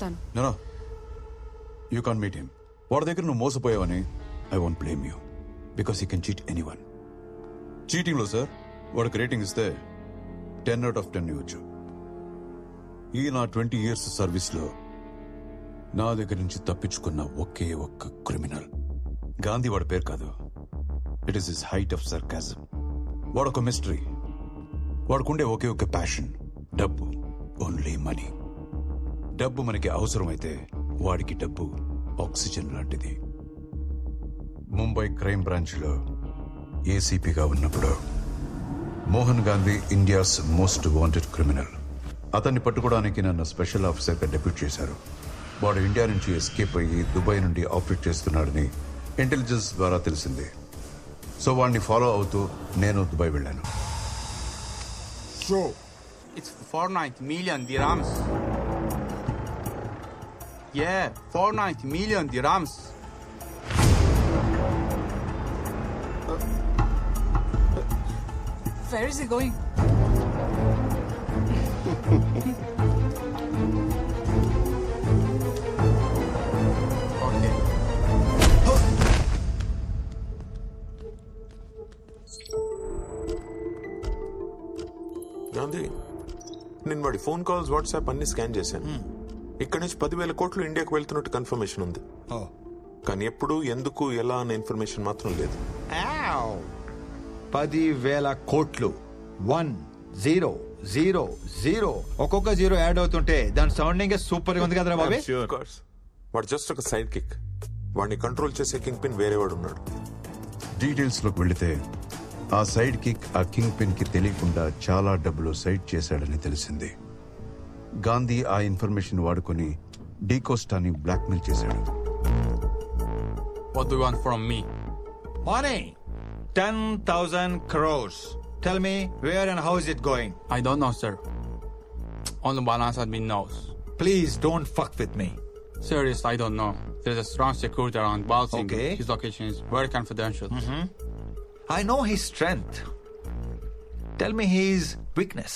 No. You can't meet him. వాడి దగ్గర నువ్వు మోసపోయావని I won't blame you because he can cheat anyone. చీటింగ్లో సార్ వాడికి రేటింగ్ ఇస్తే 10 out of 10 ఇవ్వచ్చు. ఈ నా 20 years సర్వీస్లో నా దగ్గర నుంచి తప్పించుకున్న ఒకే ఒక్క క్రిమినల్ గాంధీ. వాడి పేరు కాదు, it is his height of sarcasm. వాడొక మిస్టరీ. వాడుకుండే ఒకే ఒక ప్యాషన్ డబ్బు, ఓన్లీ మనీ. డబ్బు మనకి అవసరమైతే వాడికి డబ్బు ఆక్సిజన్ లాంటిది. ముంబై క్రైమ్ బ్రాంచ్లో ఏసీపీగా ఉన్నప్పుడు Mohan Gandhi India's most wanted criminal. అతన్ని పట్టుకోవడానికి నన్ను స్పెషల్ ఆఫీసర్గా డెప్యూట్ చేశారు. వాడు ఇండియా నుంచి ఎస్కేప్ అయ్యి దుబాయ్ నుండి ఆపరేట్ చేస్తున్నాడని ఇంటెలిజెన్స్ ద్వారా తెలిసింది. సో వాడిని ఫాలో అవుతూ నేను దుబాయ్ వెళ్ళాను. So, it's 490 million dirhams. Yeah, 490 million dirhams. Where is he going? Okay. Gandhi, నేను వాడి ఫోన్ కాల్స్, వాట్సాప్ అన్ని స్కాన్ చేశాను. ఇక్కడి నుంచి 10,000 కోట్లు ఇండియాకు వెళ్తున్నట్టు కన్ఫర్మేషన్ ఉంది. కానీ ఎప్పుడు, ఎందుకు, ఎలా అనే ఇన్ఫర్మేషన్ మాత్రం లేదు. 10,000 కోట్లు 1000 ఒక్కొక్క జీరో యాడ్ అవుతుంటే దాని సౌండింగ్ సూపర్ గా ఉంది కదరా బాబే. వాడు జస్ట్ ఒక సైడ్ కిక్. వాడిని కంట్రోల్ చేసే కింగ్ పిన్ వేరే వాడు ఉన్నాడు. డీటెయిల్స్లోకి వెళితే ఆ సైడ్ కిక్ ఆ కింగ్ పిన్ కి తెలియకుండా చాలా డబ్బులు సైడ్ చేశాడని తెలిసింది. గాంధీ ఆ ఇన్ఫర్మేషన్ వాడుకొని డీకోస్టాని బ్లాక్మెయిల్ చేశాడు. What do you want from me? Money 10,000 crores. Tell me where and how is it going? I don't know, sir. Only Balance admin knows. Please don't fuck with me. Serious, I don't know. There's a strong security around Balsing. Okay. His location is very confidential. I know his strength. Tell me his weakness.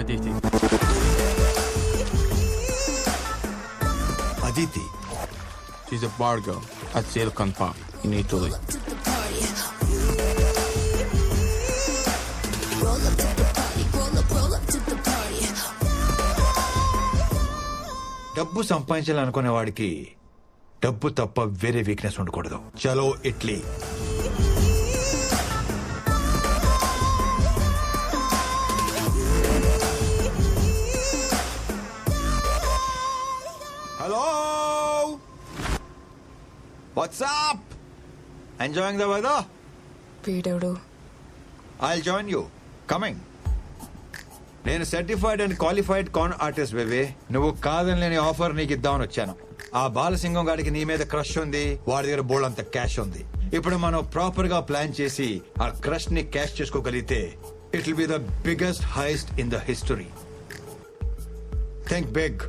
Aditi. Aditi. She's a bar girl at Silicon Park in Italy. డబ్బు సంపాదించాలనుకునే వాడికి డబ్బు తప్ప వేరే weakness ఉండకూడదు. చలో Italy. Hello, what's up? Enjoying the weather? వీడెవడు? I'll join you. Coming. నేను certified and qualified con artist baby. నువ్వు కాదని లేని ఆఫర్ నీకు ఇద్దామని వచ్చాను. ఆ బాలసింగం గాడికి నీ మీద క్రష్ ఉంది, వాడి దగ్గర బోల్డ్ అంత క్యాష్ ఉంది. ఇప్పుడు మనం ప్రాపర్ గా ప్లాన్ చేసి ఆ క్రష్ ని క్యాష్ చేసుకోగలిగితే it will be the biggest heist in the history. Think big.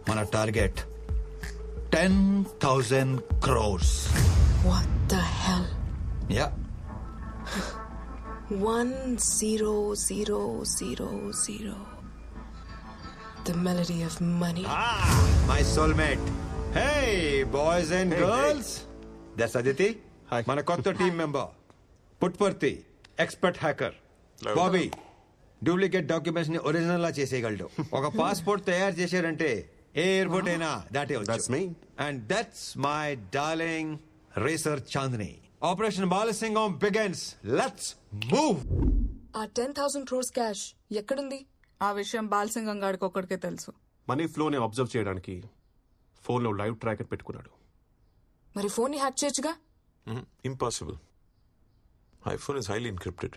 మన target 10,000 crores. What the hell? Yeah. 10,000. The melody of money. My soulmate. Hey, boys and girls. That's Aditi. Hi. మన కొత్త team member Puttaparthi, expert hacker. Bobby duplicate documents ని original లా చేసేయగలడు. ఒక passport తయారు చేశారంటే ఏ airport అయినా దాటేవచ్చు. That's me. And that's my darling racer Chandni. Operation Balasingam begins. Let's move. ఆ 10,000 crores క్యాష్ ఎక్కడుంది? ఆ విషయం బాలసింగం గాడికి ఒక్కడికే తెలుసు. మనీ ఫ్లోని అబ్జర్వ్ చేయడానికి ఫోన్లో లైవ్ ట్రాకర్ పెట్టుకున్నాడు. మరి ఫోన్ ని హ్యాక్ చేయొచ్చుగా? Impossible. IPhone is highly encrypted.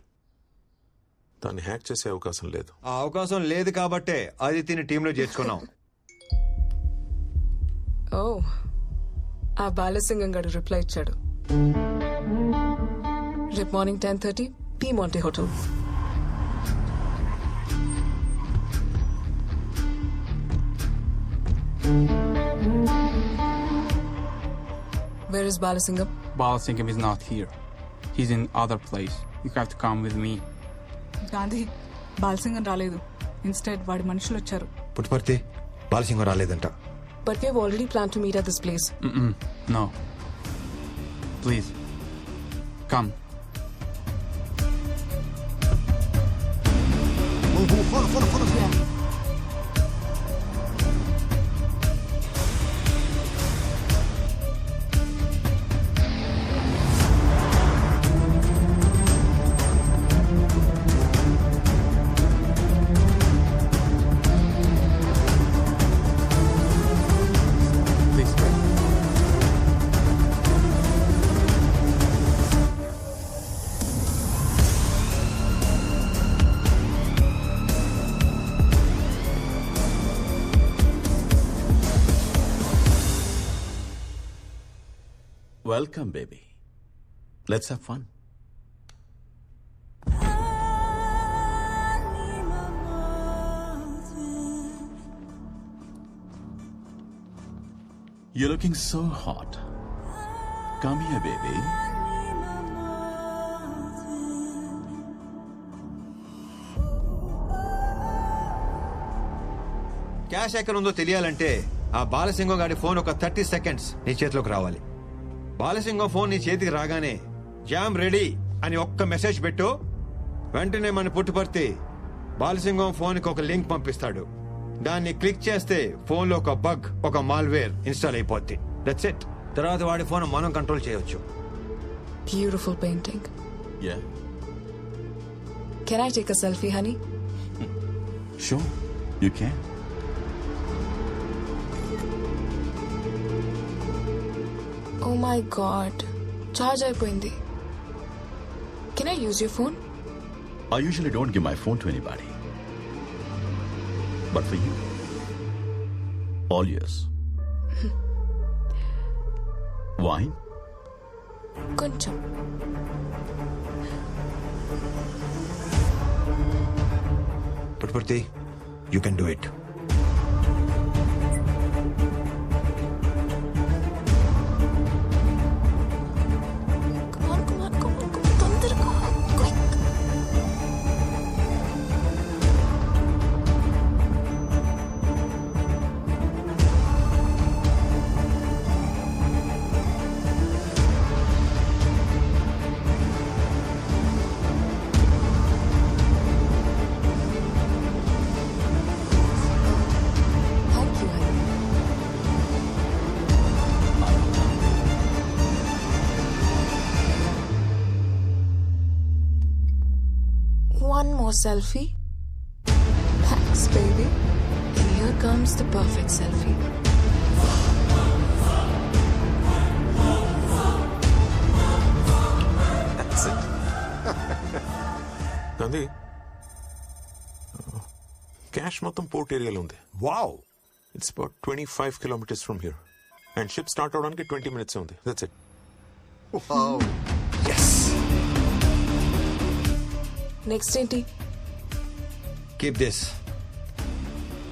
దాన్ని హ్యాక్ చేసే అవకాశం లేదు. ఆ అవకాశం లేదు కాబట్టే ఆదిత్యని టీంలో చేర్చుకున్నాం. ఓ, ఆ బాలసింగం గారు రిప్లై ఇచ్చాడు. రేపు morning 10:30 P Monte hotel. Where is Balasingam? Balasingam is not here. He's in other place. You have to come with me. Gandhi, Balasingam రాలేదు. ఇన్స్టెడ్ వాడి మనుషులు వచ్చారు. పుట్టుపర్తి బాలసింగం రాలేదంట. But we have already planned to meet at this place. No. Please. Come. Please. Welcome, baby. Let's have fun. You're looking so hot. Come here, baby. Cash ఎక్కడ ఉందో తెలియాలంటే ఆ బాలసింగం గాడి ఫోన్ ఒక 30 సెకండ్స్ నీ చేతిలోకి రావాలి. బాలసింగం ఫోన్ నీ చేతికి రాగానే జామ్ రెడీ అని ఒక్క మెసేజ్ పెట్టు. వెంటనే మన పుట్టుపర్తి బాలసింగం ఫోన్ కి ఒక లింక్ పంపిస్తాడు. దాన్ని క్లిక్ చేస్తే ఫోన్ లో ఒక బగ్, ఒక మాల్వేర్ ఇన్స్టాల్ అయిపోద్ది. That's it. తర్వాత వాడి ఫోన్ మనం కంట్రోల్ చేయొచ్చు. Beautiful painting. Yeah? Can I take a selfie, honey? Sure, you can. Oh my god. Charge అయిపోయింది. Can I use your phone? I usually don't give my phone to anybody. But for you, all yours. Wine? కొంచెం. Puttaparthi, you can do it. Come on, come on, come on, come on. తొందరగా. Quick. Thank you, honey. One more selfie. Thanks, baby. And here comes the perfect selfie. That's it. Gandhi, cash మొత్తం port ఏరియాలో ఉంది. Wow. It's about 25 kilometres from here. And ship start అవడానికి 20 minutes ఉంది. That's it. Yes. Next ఏంటి? Keep this.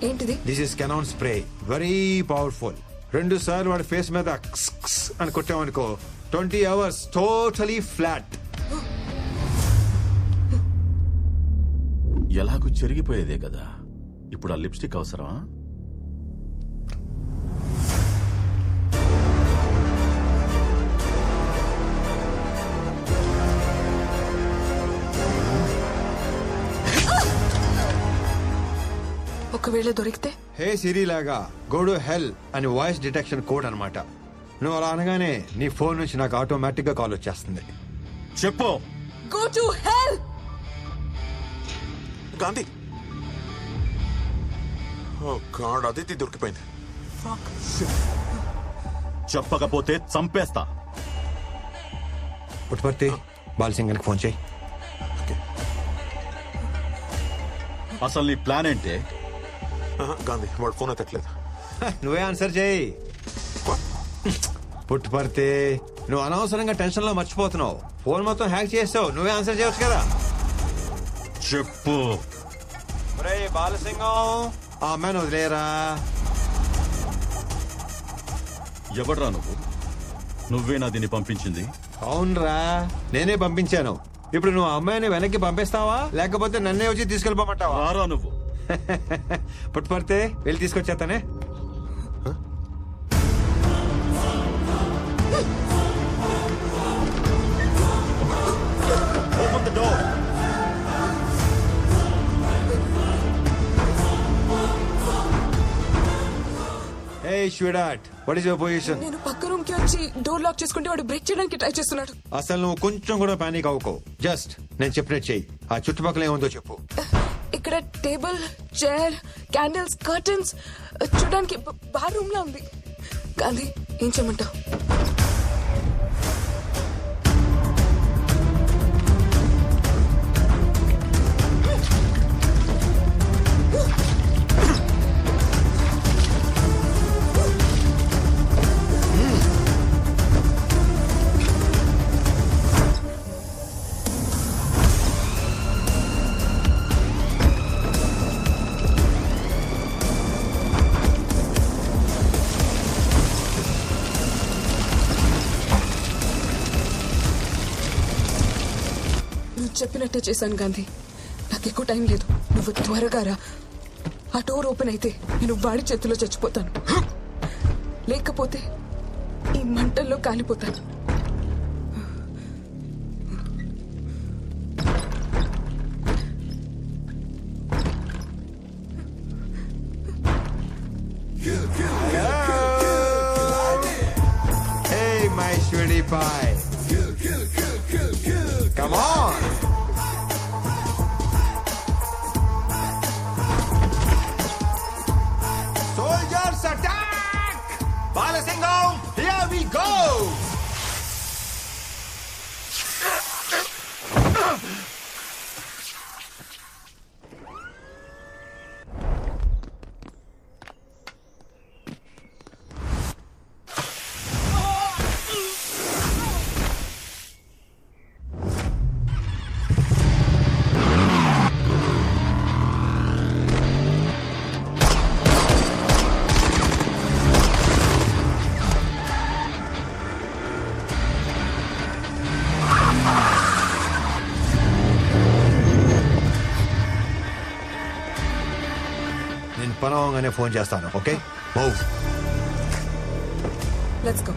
ఏంటిది? This is cannon spray. Very powerful. 2 సార్లు వాడి face మీద క్స్ క్స్ అని కొట్టామనుకో 20 hours టోటలీ ఫ్లాట్. ఎలాగూ చెరిగిపోయేదే కదా. ఇప్పుడు ఆ లిప్స్టిక్ అవసరమా? ఒకవేళ దొరికితే? హే సిరి లాగా గో టు హెల్ అని వాయిస్ డిటెక్షన్ కోడ్ అన్నమాట. నువ్వు అలా అనగానే నీ ఫోన్ నుంచి నాకు ఆటోమేటిక్ గా కాల్ వచ్చేస్తుంది. చెప్పు. Go to hell! Gandhi, oh God, Aditi దొరికిపోయింది. చెప్పకపోతే చంపేస్తా. పుట్టుపర్తి, బాలసింగానికి ఫోన్ చేయి. అసలు నీ ప్లాన్ ఏంటే? గాంధీ, వాడు ఫోన్ ఎత్తట్లేదు. నువ్వే ఆన్సర్ చేయి. పుట్టుపర్తి, నువ్వు అనవసరంగా టెన్షన్ లో మర్చిపోతున్నావు. ఫోన్ మొత్తం హ్యాక్ చేస్తావు. నువ్వే ఆన్సర్ చేయొచ్చు కదా. చెప్పు. బాలసింగం, ఆ అమ్మాయిని వదిలేరా. ఎవడ్రా నువ్వు? నువ్వేనా దీన్ని పంపించింది? అవునరా, నేనే పంపించాను. ఇప్పుడు నువ్వు ఆ అమ్మాయిని వెనక్కి పంపిస్తావా లేకపోతే నన్నే వచ్చి తీసుకెళ్ళిపోమంటావా? రారా నువ్వు. పుట్టుపడితే వెళ్ళి తీసుకొచ్చేస్తానే. Open the door. Hey, sweetheart. What is your position? నేను పక్క రూమ్ కి వచ్చి డోర్ లాక్ చేసుకుంటే వాడు బ్రేక్ చేయడానికి ట్రై చేస్తున్నాడు. అసలు నువ్వు కొంచెం కూడా పానిక్ అవ్వకో. జస్ట్ నేను చెప్పినట్టు చెయ్యి. ఆ చుట్టుపక్కల ఏముందో చెప్పు. ఇక్కడ టేబుల్, చైర్, క్యాండిల్స్, కర్టన్స్ చూడడానికి బార్ రూమ్ లా ఉంది. గాంధీ ఏం చేయమంటావు? చెప్పినట్టే చేశాను గాంధీ. నాకు ఎక్కువ టైం లేదు. నువ్వు త్వరగా రా. ఆ డోర్ ఓపెన్ అయితే నేను వాడి చేతిలో చచ్చిపోతాను, లేకపోతే ఈ మంటల్లో కాలిపోతాను. Hey, my sweetie pie. Come on. Soldiers attack! Balasingam, here we go! నేను పనవంగానే ఫోన్ చేస్తాను. Okay, move. Let's go.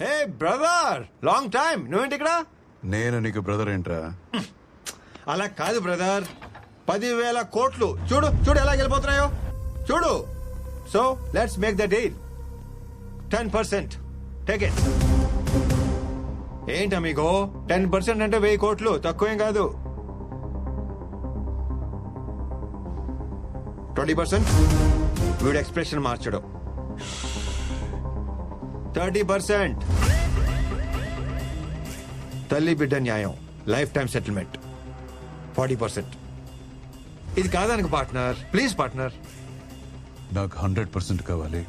Hey brother, long time. నువ్వేంటి ఇక్కడ? నేను నీకు బ్రదర్ ఏంట్రా? అలా కాదు బ్రదర్, 10,000 కోట్లు చూడు చూడు ఎలా వెళ్ళిపోతున్నాయో చూడు. So let's make the deal. 10%. Take it. ఏంటి అమిగో, 10% అంటే 1000 కోట్లు, తక్కువేం కాదు. 20% వీడు ఎక్స్ప్రెషన్ మార్చడం. 30% తల్లి బిడ్డ న్యాయం, లైఫ్ టైం సెటిల్మెంట్. 40%. ఇది కాదానికి పార్ట్నర్, ప్లీజ్ పార్ట్నర్. నాకు 100% కావాలి,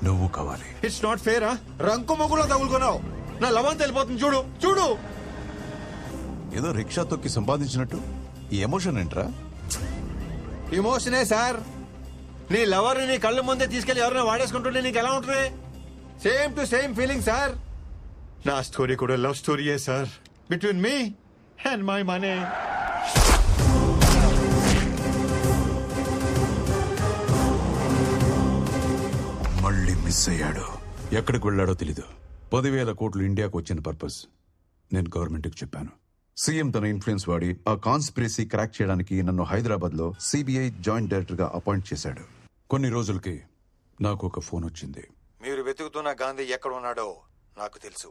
నువ్వు కావాలి. It's not fair. రంకు మొగ్గులో తగులుకున్నావు. నా లవంత వెళ్ళిపోతుంది చూడు చూడు. ఏదో రిక్షా తొక్కి సంపాదించినట్టు ఈ ఎమోషన్ ఏంట్రా? ఇమోషనే సార్. నీ లవర్ నీ కళ్ళ ముందే తీసుకెళ్లి ఎవరైనా వాడేసుకుంటుంటే నీకు ఎలా ఉంటుంది? Same to same feeling sir. నా స్టోరీ కూడా లవ్ స్టోరీయే sir, between me and my money. మళ్ళీ మిస్ అయ్యాడు. ఎక్కడికి వెళ్ళాడో తెలీదు. 10,000 కోట్లు ఇండియాకు వచ్చిన పర్పస్ నేను గవర్నమెంట్కి చెప్పాను. సీఎం తన ఇన్ఫ్లుయెన్స్ వాడి ఆ కాన్స్పిరసీ క్రాక్ చేయడానికి నన్ను హైదరాబాద్ లో సిబిఐ జాయింట్ డైరెక్టర్ గా అపాయింట్ చేశాడు. కొన్ని రోజులకి నాకు ఒక ఫోన్ వచ్చింది. మీరు వెతుకుతున్న గాంధీ ఎక్కడ ఉన్నాడో నాకు తెలుసు.